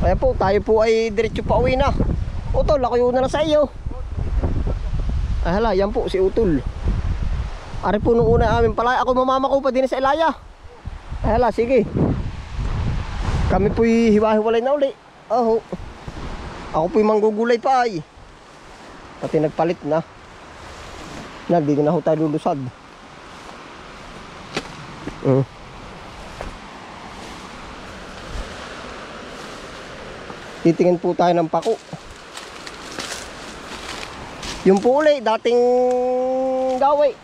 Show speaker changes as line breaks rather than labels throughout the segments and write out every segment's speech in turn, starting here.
Kaya po, tayo po ay diretso pa uwi na. Utol, ako yun na lang sa iyo. Ay hala, yan po si Utol. Ari po nung una amin pala, ako mamamako pa din sa Ilaya. Ay hala, sige. Kami po'y hiwa-hiwalay na uli. Oh, ako po'y manggugulay pa ay. Pati nagpalit na. Hindi na ho tayo lulusad. Titingin po tayo ng pako. Yung po uli, dating gaway.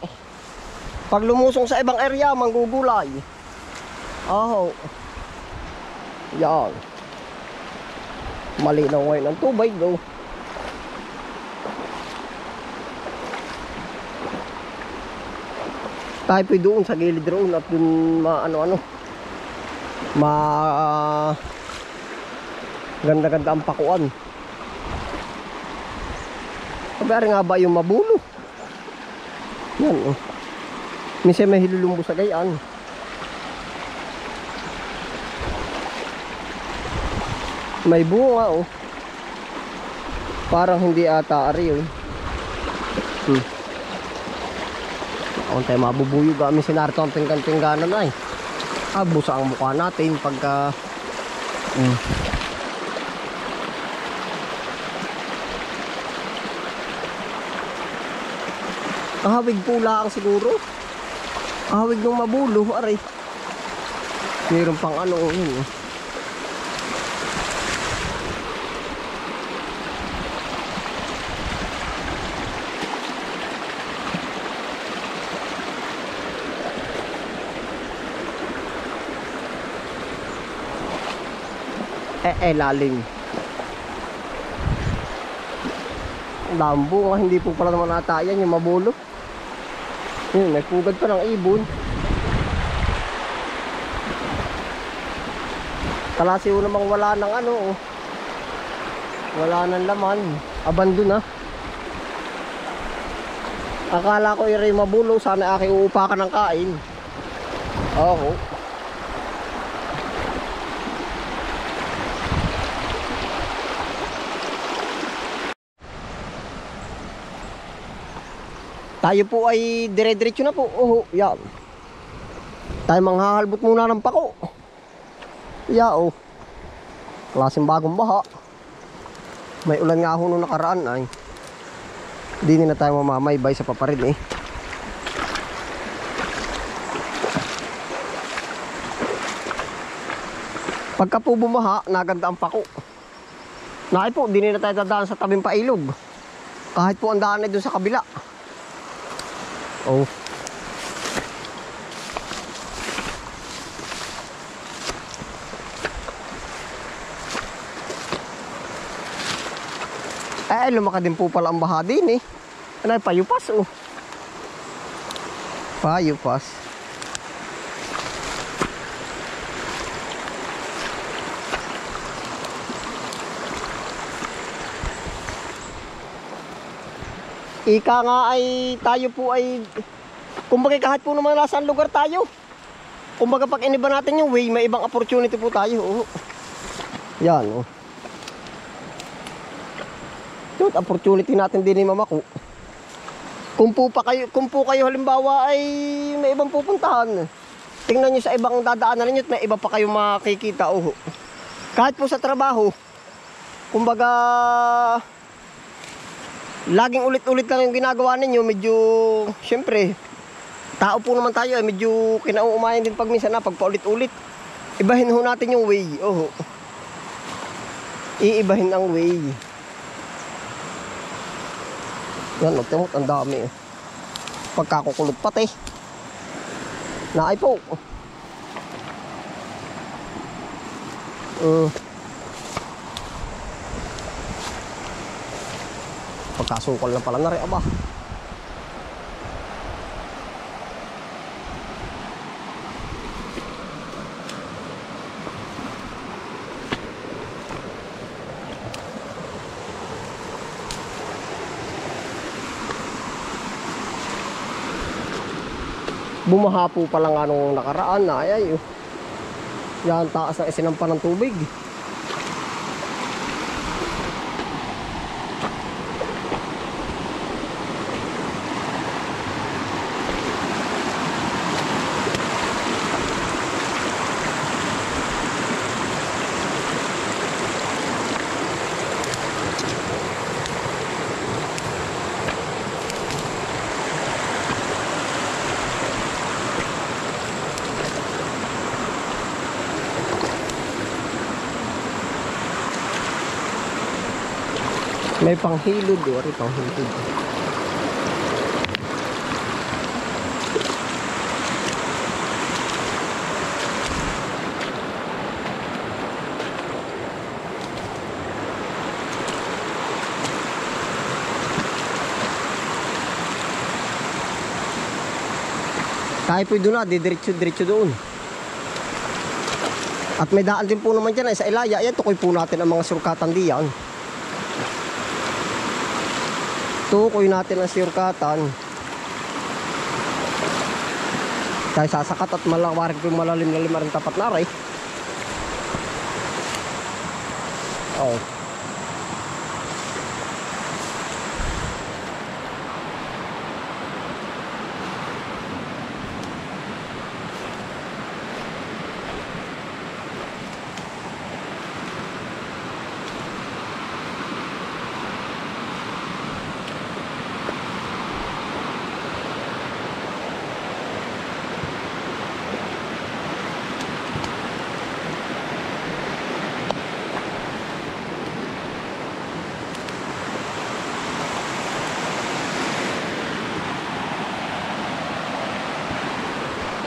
Pag lumusong sa ibang area, manggugulay. Oh. Yan. Malinaw ngayon ang tubig, go. Tayo po doon sa gilid roon at dun ganda-ganda ang pakuan. Kabari nga ba yung mabulo? Yan oh. Minsan may hilulumbo sa gayaan. May bunga oh. Parang hindi ata ari oh. Kung tayo mabubuyog kami sinarito ang pinggan-pingganan ay. Busa ang mukha natin pagka ahawig pula ang siguro. Ahawig ng mabulo aray. Mayroon pang ano yun oh. Lalim. Lambo nga, hindi po pala naman ata yan yung mabulo. Yun, may pugad pa ng ibon. Kalasiw namang wala ng ano oh. Wala ng laman. Abandon na. Akala ko yung mabulo, sana aking uupakan ng kain. Oo. Tayo po ay dire-diretso na po. Oh, yan. Tayo manghahalbot muna ng pako. Oh. Klaseng bagong baha. May ulan nga ho nung nakaraan ay. Hindi na tayo mamamaybay sa paparin eh. Pagka po bumaha, naganda ang pako. Naay po, hindi na tayo dadaan sa tabing pailog. Kahit po ang daan ay doon sa kabila. Oh. Lumaka din po pala ang baha din eh. Ano, payupas oh. Payupas. Ika nga ay tayo po ay kumbaga kahit po naman nasaan lugar tayo. Kumbaga pag iniba natin yung way, may ibang opportunity po tayo. Oh. Yan oh. Ito opportunity natin din ni mamako. Kung po kayo halimbawa ay may ibang pupuntahan. Tingnan niyo sa ibang dadaanan ninyo at may iba pa kayo makikita oh. Kahit po sa trabaho. Kumbaga laging ulit-ulit lang yung ginagawa ninyo, medyo syempre tao po naman tayo eh, medyo kinauumayan din pag minsan na pag paulit-ulit. Ibahin ho natin yung way. Oh. Iibahin ang way. Yan, ang dami eh. Pagkakukulot pati. Naay po. Pagkasukol na pala na rin aba. Bumaha po pala nga nung nakaraan na ay. Yan taas na isinampa ng tubig. May panghilod o rin panghilod. Tayo po doon na, didiretso-diretso doon. At may daan din po naman dyan ay sa Ilaya. Ayan, tukoy po natin ang mga surkatan diyan. Tukoy natin ang surkatan. Tayo sasakat at malawarig po malalim-lalim ang tapat na rin. Oh.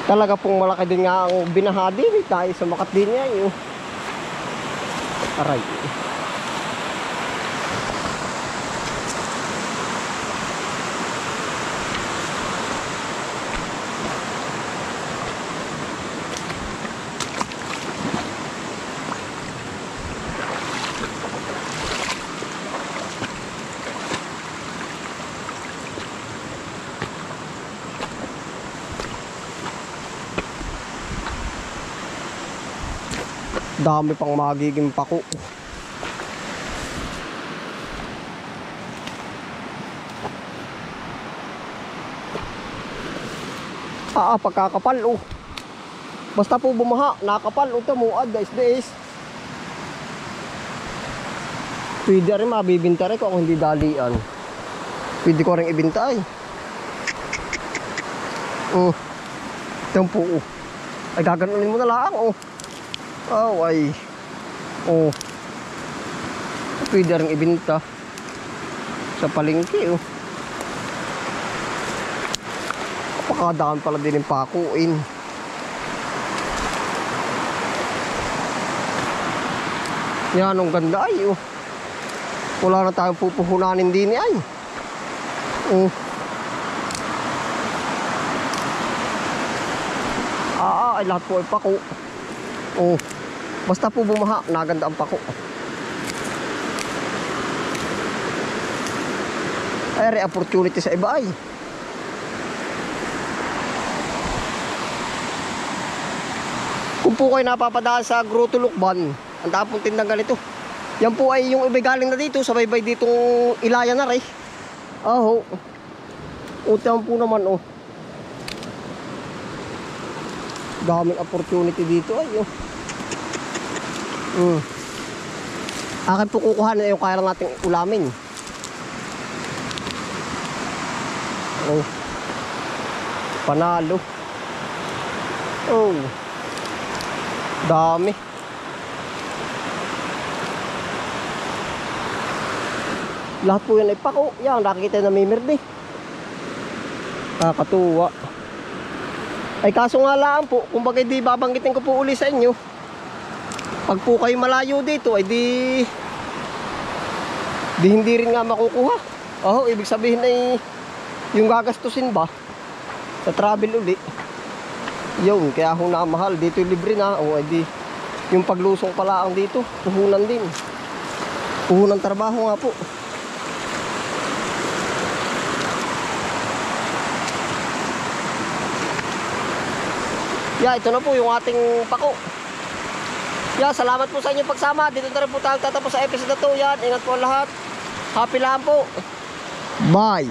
Talaga pong malaki din nga ang binaha din tayo sa makat din niya yun. Aray. Dami pang magiging pako. Pagkakapal oh. Basta po bumaha, nakapal o tamuad guys, guys. Pwede rin mabibinta rin kung hindi dalian. Pwede ko rin ibinta ay. Ito po oh. Ay gaganunin mo na lang oh. Oh ay. Oh. Pwede rin ibinta sa palengke oh. Pakadaan pala din yung pakuin. Yan ang ganda ay oh. Wala na tayong pupuhunanin din ay. Oh. Ay lahat po ay pako. Oh. Basta po bumaha, naganda ang pako. Ay, opportunity sa iba ay. Kung po kayo napapadaan sa Gruto Lukban, ang tapong tindang ganito. Yan po ay yung iba galing na dito, sa baybay ditong Ilaya na rin. Oh. Utang po naman oh. Daming opportunity dito ay oh. Akin po kukuha na yung kaya lang nating ulamin. Oh. Panalo. Oh. Dami. Lahat po yan ay pako. Yan, nakikita na mimirdi. Kakatuwa. Ay kaso nga lang po, kung bagay di babanggitin ko po uli sa inyo. Pag po kayo malayo dito ay di hindi rin nga makukuha. Oh, ibig sabihin ay yung gagastusin ba sa travel uli. Yun, kaya ho na mahal. Dito libre na. O ay di yung paglusong pala ang dito, puhunan din. Puhunan trabaho nga po. Ito na po yung ating pako. Salamat po sa inyong pagsama. Dito na rin po tayo tatapos sa episode na to. Ingat po lahat. Happy lang po. Bye.